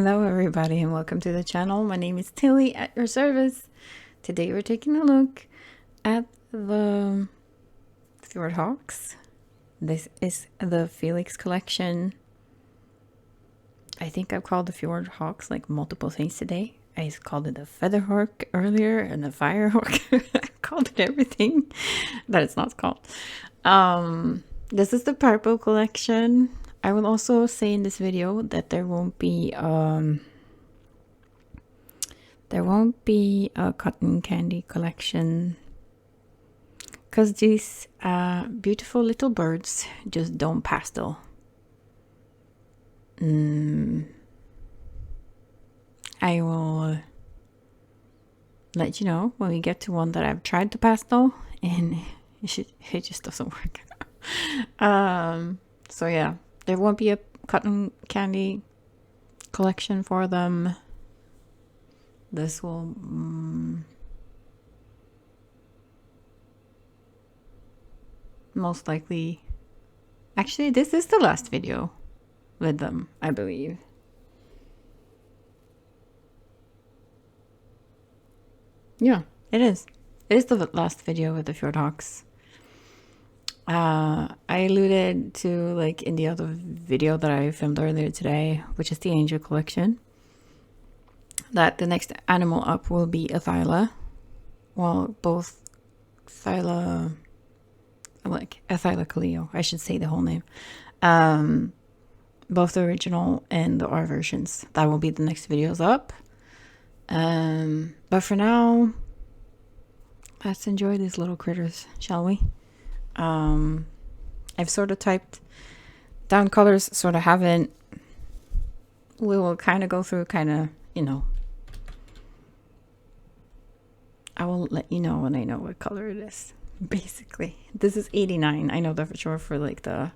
Hello everybody and welcome to the channel. My name is Tilly at your service. Today we're taking a look at the Fjordhawks. This is the Felix Collection. I think I've called the Fjordhawks like multiple things today. I called it a Featherhawk earlier and a Firehawk. I called it everything that it's not called. This is the purple collection. I will also say in this video that there won't be a cotton candy collection because these beautiful little birds just don't pastel. I will let you know when we get to one that I've tried to pastel and it just doesn't work. So yeah, there won't be a cotton candy collection for them. This will most likely, actually this is the last video with them, I believe. Yeah, it is. It is the last video with the Fjordhawks. I alluded to, like, in the other video that I filmed earlier today, which is the Angel Collection, that the next animal up will be a Thyla. Well, both Thyla, like a Thyla I should say the whole name. Both the original and the R versions. That will be the next videos up. But for now, let's enjoy these little critters, shall we? I've sort of typed down colors, sort of haven't. We will kind of go through, you know. I will let you know when I know what color it is. Basically, this is 89. I know that for sure. For like the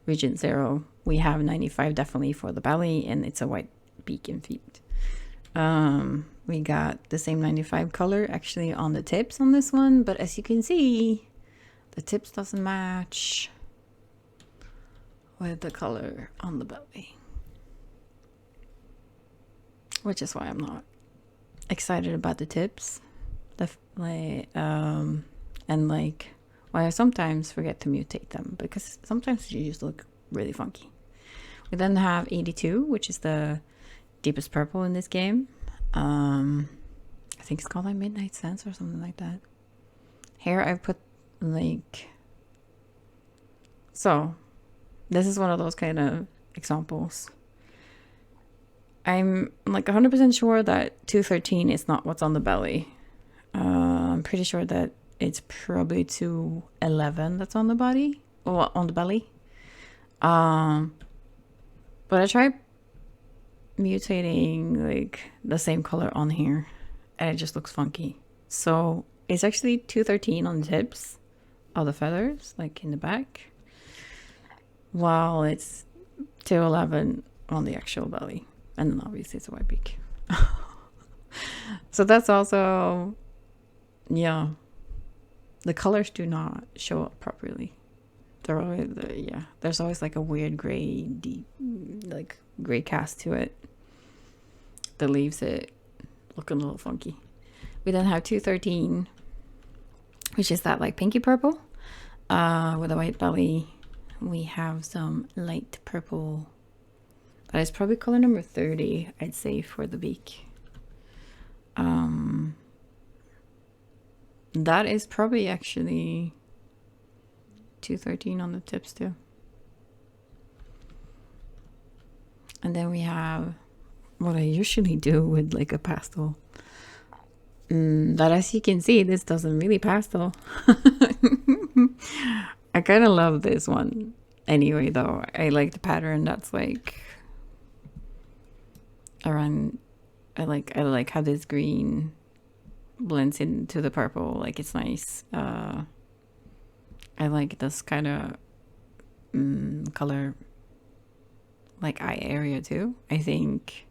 Region 0, we have 95 definitely for the belly, and it's a white beak and feet. We got the same 95 color actually on the tips on this one, but as you can see, the tips doesn't match with the color on the belly, which is why I'm not excited about the tips. And like why I sometimes forget to mutate them, because sometimes they just look really funky. We then have 82, which is the deepest purple in this game. I think it's called like Midnight Sense or something like that. Here I've put like, so this is one of those kind of examples. I'm like 100% sure that 213 is not what's on the belly. I'm pretty sure that it's probably 211 that's on the body, or on the belly. But I tried mutating like the same color on here and it just looks funky. So it's actually 213 on the tips of the feathers, like in the back, while it's 211 on the actual belly, and then obviously it's a white beak. So that's also, yeah, the colors do not show up properly. They're always, yeah, there's always like a weird gray, deep, like gray cast to it that leaves it looking a little funky. We then have 213, which is that like pinky purple with a white belly. We have some light purple. That is probably color number 30, I'd say, for the beak. That is probably actually 213 on the tips too. And then we have what I usually do with like a pastel. That, as you can see, this doesn't really pastel. I kind of love this one anyway, though. I like the pattern that's like around. I like how this green blends into the purple. Like, it's nice. I like this kind of color, like eye area too. I think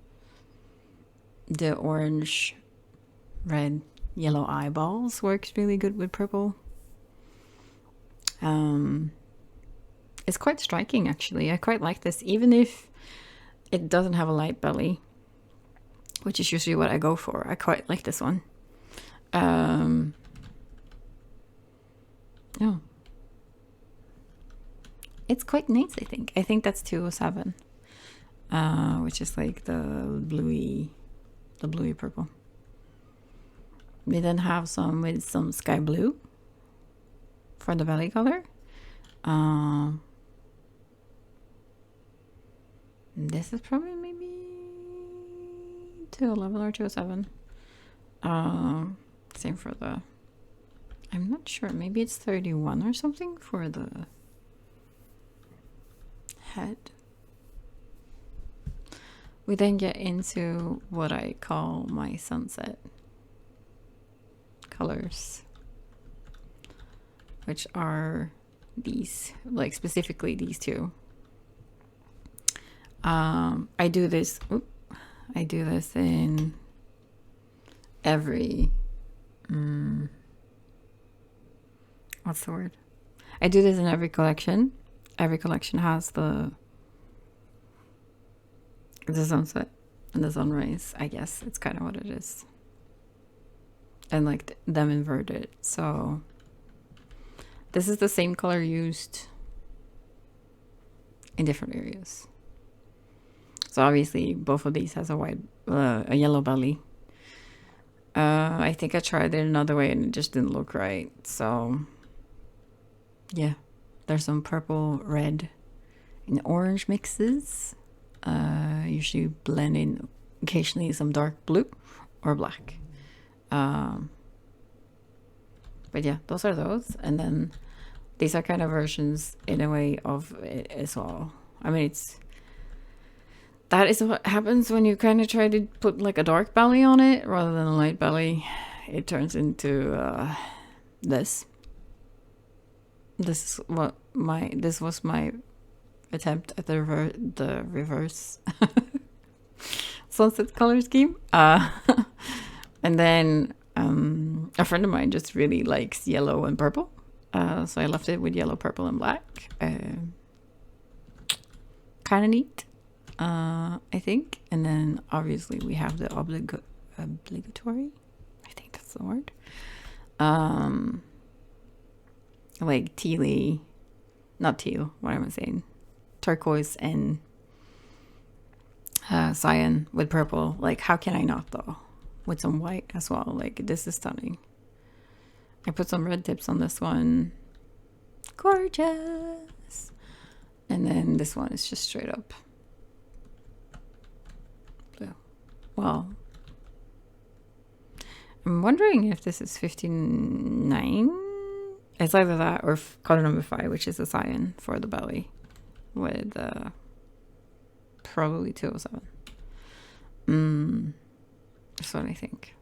the orange, red, yellow eyeballs works really good with purple. It's quite striking, actually. I quite like this, even if it doesn't have a light belly. which is usually what I go for. I quite like this one. Oh, it's quite nice, I think. I think that's 207, which is like the bluey purple. We then have some with some sky blue for the belly color. This is probably maybe 211 or 207. Same for the, I'm not sure, maybe it's 31 or something for the head. We then get into what I call my sunset colors, which are these, like specifically these two. I do this in every what's the word? I do this in every collection. Every collection has the sunset and the sunrise, I guess. It's kind of what it is. And like them inverted. So this is the same color used in different areas. So obviously both of these has a yellow belly. I think I tried it another way and it just didn't look right. So yeah, there's some purple, red, and orange mixes. Usually blend in occasionally some dark blue or black. But yeah, those are those. And then these are kind of versions in a way of it as well. I mean, that is what happens when you kind of try to put like a dark belly on it rather than a light belly. It turns into this. This was my attempt at the reverse sunset color scheme. And then a friend of mine just really likes yellow and purple. So I left it with yellow, purple, and black. Kind of neat. I think. And then obviously we have the obligatory, I think that's the word, like tealy, not teal, what am I saying, turquoise and cyan with purple. Like, how can I not though, with some white as well. Like, this is stunning. I put some red tips on this one, gorgeous. And then this one is just straight up blue. Well, I'm wondering if this is 59. It's either that or color number 5, which is the cyan for the belly, with probably 207. That's what I think.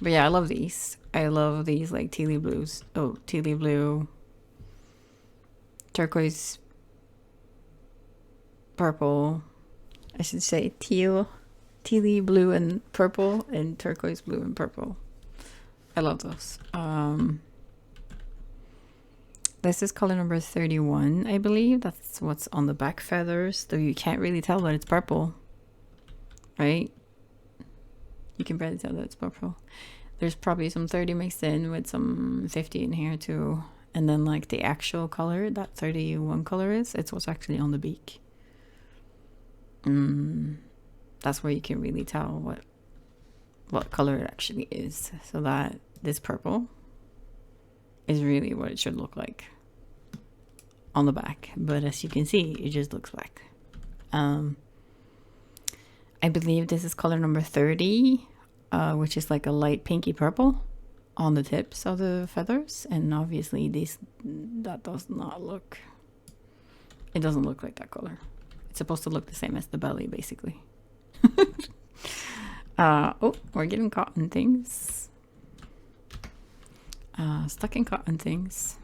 But yeah, I love these. I love these like tealy blues. Oh, tealy blue, turquoise, purple. I should say tealy blue and purple, and turquoise blue and purple. I love those. This is color number 31, I believe. That's what's on the back feathers, though you can't really tell that it's purple, right? You can barely tell that it's purple. There's probably some 30 mixed in with some 50 in here too. And then like the actual color, that 31 color it's what's actually on the beak. That's where you can really tell what color it actually is. So that this purple is really what it should look like on the back. But as you can see, it just looks black. I believe this is color number 30, which is like a light pinky purple on the tips of the feathers. And obviously that does not look, it doesn't look like that color. It's supposed to look the same as the belly, basically. Oh, we're getting caught in things. Stuck in cotton things.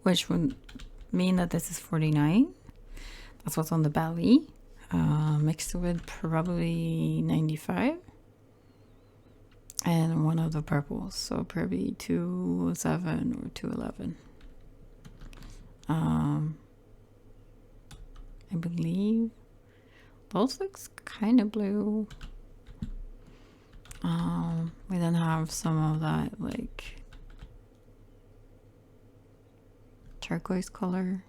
Which would mean that this is 49. That's what's on the belly. Mixed with probably 95. And one of the purples. So probably 207 or 211. Those looks kind of blue. We then have some of that like turquoise color.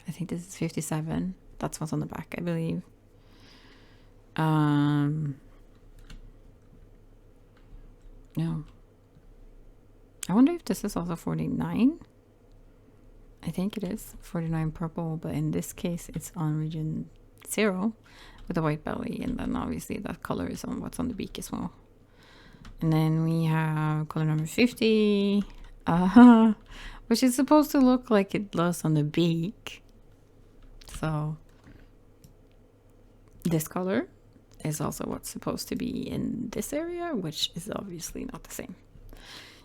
I think this is 57. That's what's on the back, I believe. No. I wonder if this is also 49. I think it is 49 purple, but in this case it's on region 0 with a white belly, and then obviously that color is on what's on the beak as well. And then we have color number 50, which is supposed to look like it does on the beak. So this color is also what's supposed to be in this area, which is obviously not the same.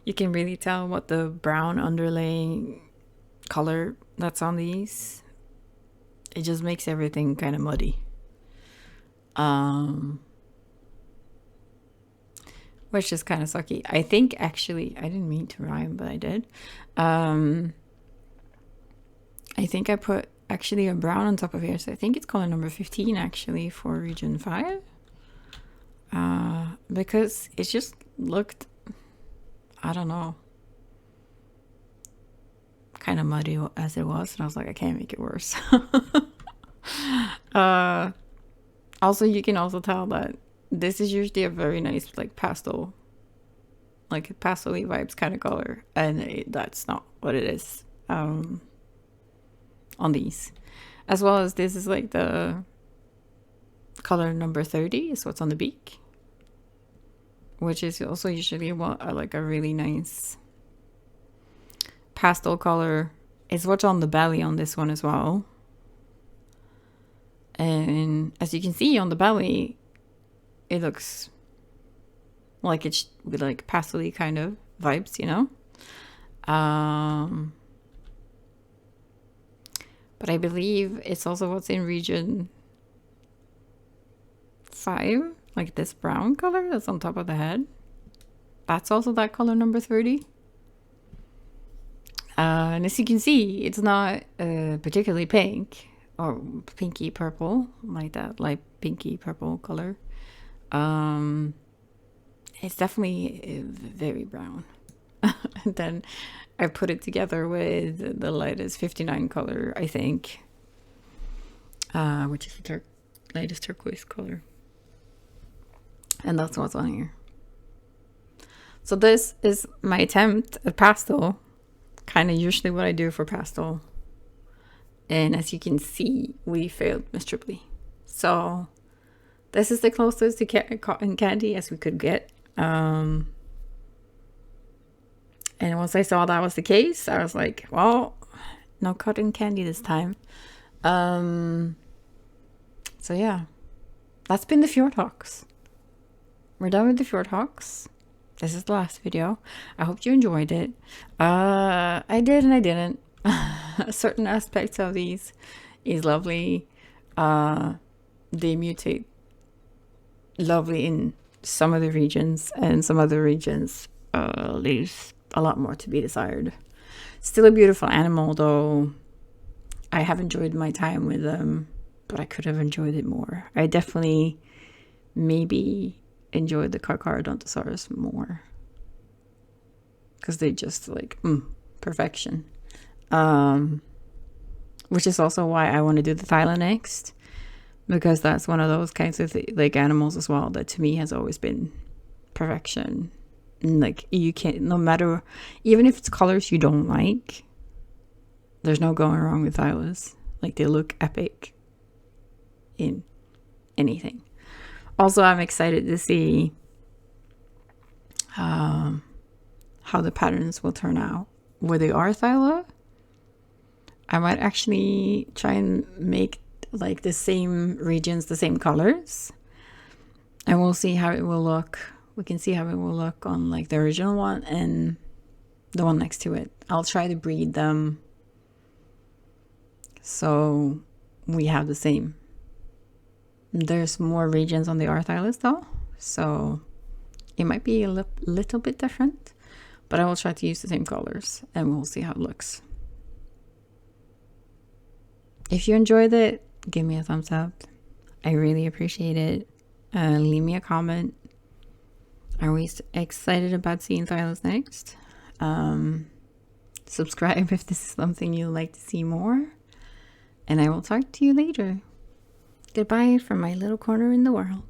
You can really tell what the brown underlaying color that's on these. It just makes everything kind of muddy. Which is kind of sucky. I think actually, I didn't mean to rhyme, but I did. I think I put actually a brown on top of here. So I think it's color number 15 actually for region 5. Because it just looked, I don't know, kind of muddy as it was. And I was like, I can't make it worse. Also, you can also tell that this is usually a very nice like pastel, like pastel-y vibes kind of color, and that's not what it is on these. As well as this is like the color number 30 is what's on the beak, which is also usually like a really nice pastel color. It's what's on the belly on this one as well. And as you can see on the belly, it looks like it's with like pastel-y kind of vibes, you know. But I believe it's also what's in region 5, like this brown color that's on top of the head. That's also that color number 30. And as you can see, it's not particularly pink or pinky purple, like that light pinky purple color. It's definitely very brown. And then I put it together with the lightest 59 color, I think, which is the lightest turquoise color. And that's what's on here. So this is my attempt at pastel, kind of usually what I do for pastel. And as you can see, we failed miserably. So this is the closest to cotton candy as we could get. And once I saw that was the case, I was like, well, no cotton candy this time. So yeah, that's been the Fjordhawks. We're done with the Fjordhawks. This is the last video. I hope you enjoyed it. I did and I didn't. Certain aspects of these is lovely. They mutate lovely in some of the regions, and some other regions leaves a lot more to be desired. Still a beautiful animal, though. I have enjoyed my time with them, but I could have enjoyed it more. I definitely maybe enjoyed the Carcharodontosaurus more, because they just like perfection. Which is also why I want to do the Thyla next, because that's one of those kinds of like animals as well that to me has always been perfection. And like you can't, no matter, even if it's colors you don't like, there's no going wrong with Thylas. Like they look epic in anything. Also, I'm excited to see how the patterns will turn out where they are Thyla. I might actually try and make like the same regions, the same colors, and we'll see how it will look. We can see how it will look on like the original one and the one next to it. I'll try to breed them so we have the same. There's more regions on the Arthylus though, so it might be a little bit different, but I will try to use the same colors and we'll see how it looks. If you enjoyed it, give me a thumbs up. I really appreciate it. Leave me a comment. Are we excited about seeing Thylos next? Subscribe if this is something you'd like to see more. And I will talk to you later. Goodbye from my little corner in the world.